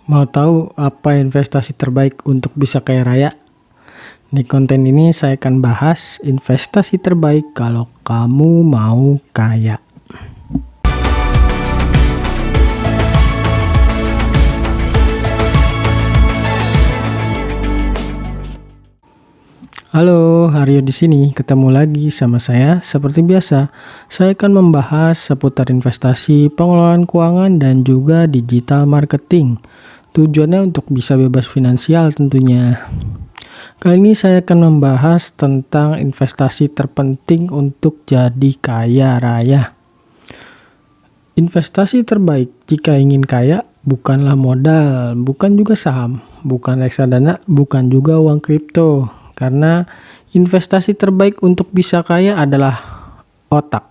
Mau tahu apa investasi terbaik untuk bisa kaya raya? Di konten ini saya akan bahas investasi terbaik kalau kamu mau kaya. Halo, Haryo di sini. Ketemu lagi sama saya. Seperti biasa, saya akan membahas seputar investasi, pengelolaan keuangan, dan juga digital marketing. Tujuannya untuk bisa bebas finansial tentunya. Kali ini saya akan membahas tentang investasi terpenting untuk jadi kaya raya. Investasi terbaik jika ingin kaya bukanlah modal, bukan juga saham, bukan reksadana, bukan juga uang kripto. Karena investasi terbaik untuk bisa kaya adalah otak.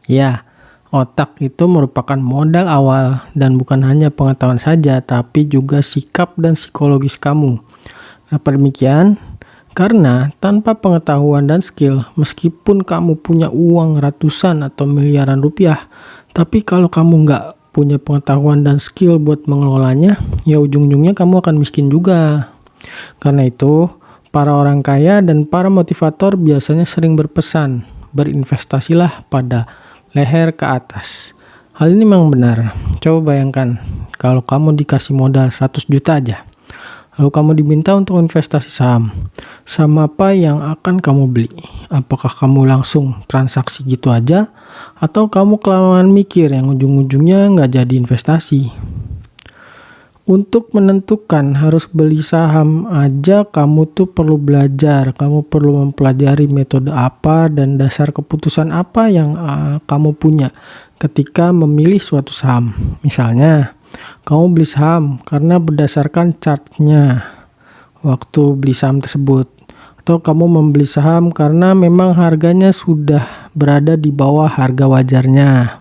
Ya, otak itu merupakan modal awal dan bukan hanya pengetahuan saja, tapi juga sikap dan psikologis kamu. Kenapa demikian? Karena tanpa pengetahuan dan skill, meskipun kamu punya uang ratusan atau miliaran rupiah, tapi kalau kamu nggak punya pengetahuan dan skill buat mengelolanya, ya ujung-ujungnya kamu akan miskin juga. Karena itu, para orang kaya dan para motivator biasanya sering berpesan, berinvestasilah pada leher ke atas. Hal ini memang benar. Coba bayangkan, kalau kamu dikasih modal 100 juta aja, lalu kamu diminta untuk investasi saham. Saham apa yang akan kamu beli? Apakah kamu langsung transaksi gitu aja? Atau kamu kelamaan mikir yang ujung-ujungnya nggak jadi investasi? Untuk menentukan harus beli saham aja kamu tuh perlu belajar. Kamu perlu mempelajari metode apa dan dasar keputusan apa yang kamu punya ketika memilih suatu saham. Misalnya, kamu beli saham karena berdasarkan chartnya waktu beli saham tersebut. Atau kamu membeli saham karena memang harganya sudah berada di bawah harga wajarnya.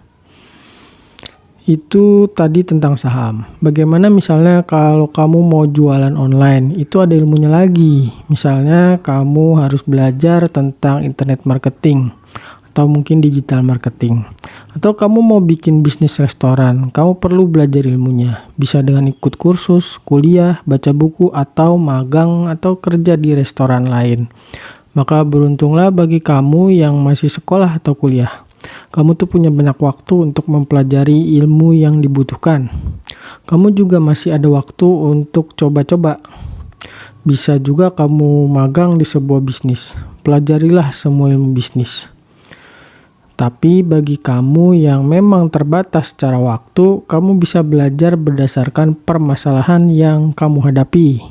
Itu tadi tentang saham. Bagaimana misalnya kalau kamu mau jualan online, itu ada ilmunya lagi. Misalnya kamu harus belajar tentang internet marketing atau mungkin digital marketing. Atau kamu mau bikin bisnis restoran, kamu perlu belajar ilmunya. Bisa dengan ikut kursus, kuliah, baca buku, atau magang atau kerja di restoran lain. Maka beruntunglah bagi kamu yang masih sekolah atau kuliah. Kamu tuh punya banyak waktu untuk mempelajari ilmu yang dibutuhkan. Kamu juga masih ada waktu untuk coba-coba. Bisa juga kamu magang di sebuah bisnis. Pelajarilah semua ilmu bisnis. Tapi bagi kamu yang memang terbatas secara waktu, kamu bisa belajar berdasarkan permasalahan yang kamu hadapi.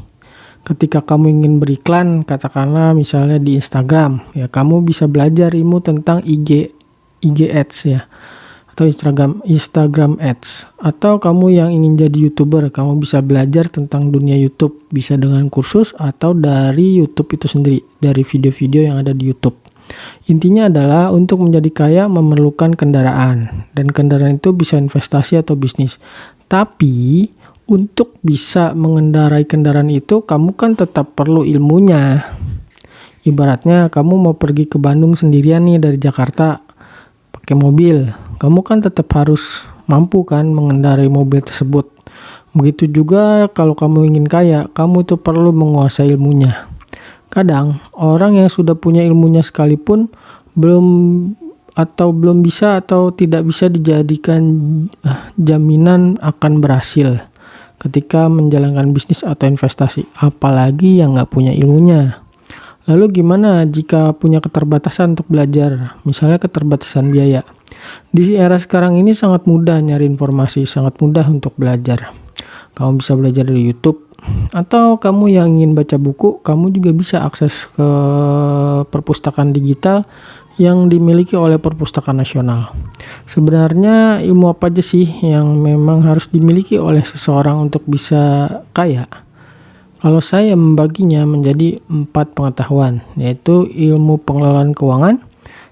Ketika kamu ingin beriklan, katakanlah misalnya di Instagram, ya kamu bisa belajar ilmu tentang IG Ads ya, atau Instagram Ads. Atau kamu yang ingin jadi YouTuber, kamu bisa belajar tentang dunia YouTube, bisa dengan kursus atau dari YouTube itu sendiri, dari video-video yang ada di YouTube. Intinya adalah untuk menjadi kaya memerlukan kendaraan, dan kendaraan itu bisa investasi atau bisnis. Tapi untuk bisa mengendarai kendaraan itu, kamu kan tetap perlu ilmunya. Ibaratnya kamu mau pergi ke Bandung sendirian nih dari Jakarta pakai mobil, kamu kan tetap harus mampu kan mengendarai mobil tersebut. Begitu juga kalau kamu ingin kaya, kamu tuh perlu menguasai ilmunya. Kadang orang yang sudah punya ilmunya sekalipun belum bisa atau tidak bisa dijadikan jaminan akan berhasil ketika menjalankan bisnis atau investasi, apalagi yang nggak punya ilmunya. Lalu gimana jika punya keterbatasan untuk belajar, misalnya keterbatasan biaya? Di era sekarang ini sangat mudah nyari informasi, sangat mudah untuk belajar. Kamu bisa belajar dari YouTube, atau kamu yang ingin baca buku, kamu juga bisa akses ke perpustakaan digital yang dimiliki oleh Perpustakaan Nasional. Sebenarnya ilmu apa aja sih yang memang harus dimiliki oleh seseorang untuk bisa kaya? Kalau saya membaginya menjadi 4 pengetahuan, yaitu ilmu pengelolaan keuangan,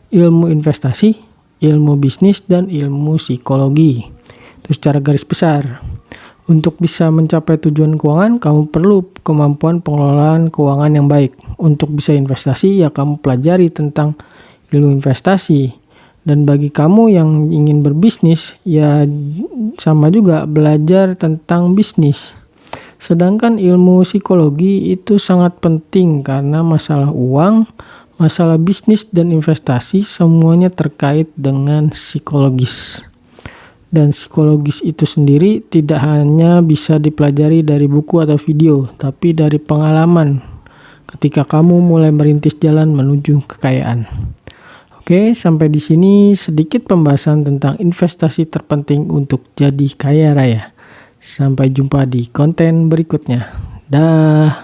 ilmu investasi, ilmu bisnis, dan ilmu psikologi. Itu secara garis besar. Untuk bisa mencapai tujuan keuangan, kamu perlu kemampuan pengelolaan keuangan yang baik. Untuk bisa investasi, ya kamu pelajari tentang ilmu investasi. Dan bagi kamu yang ingin berbisnis, ya sama juga belajar tentang bisnis. Sedangkan ilmu psikologi itu sangat penting karena masalah uang, masalah bisnis dan investasi semuanya terkait dengan psikologis. Dan psikologis itu sendiri tidak hanya bisa dipelajari dari buku atau video, tapi dari pengalaman ketika kamu mulai merintis jalan menuju kekayaan. Oke, sampai di sini sedikit pembahasan tentang investasi terpenting untuk jadi kaya raya. Sampai jumpa di konten berikutnya. Dah.